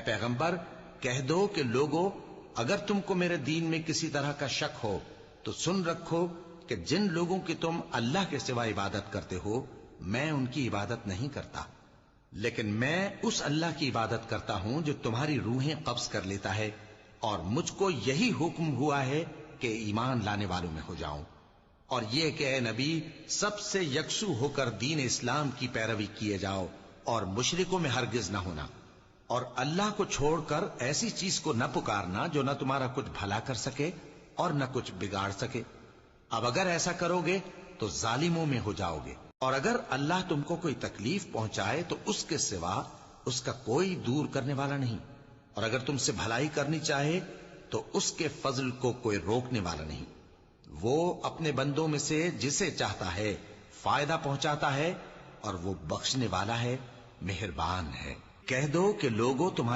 اے پیغمبر کہہ دو کہ لوگو اگر تم کو میرے دین میں کسی طرح کا شک ہو تو سن رکھو کہ جن لوگوں کی تم اللہ کے سوا عبادت کرتے ہو میں ان کی عبادت نہیں کرتا، لیکن میں اس اللہ کی عبادت کرتا ہوں جو تمہاری روحیں قبض کر لیتا ہے، اور مجھ کو یہی حکم ہوا ہے کہ ایمان لانے والوں میں ہو جاؤں، اور یہ کہ اے نبی سب سے یکسو ہو کر دین اسلام کی پیروی کیے جاؤ اور مشرکوں میں ہرگز نہ ہونا، اور اللہ کو چھوڑ کر ایسی چیز کو نہ پکارنا جو نہ تمہارا کچھ بھلا کر سکے اور نہ کچھ بگاڑ سکے۔ اب اگر ایسا کرو گے تو ظالموں میں ہو جاؤ گے، اور اگر اللہ تم کو کوئی تکلیف پہنچائے تو اس کے سوا اس کا کوئی دور کرنے والا نہیں، اور اگر تم سے بھلائی کرنی چاہے تو اس کے فضل کو کوئی روکنے والا نہیں۔ وہ اپنے بندوں میں سے جسے چاہتا ہے فائدہ پہنچاتا ہے، اور وہ بخشنے والا ہے، مہربان ہے۔ کہہ دو کہ لوگوں تمہارے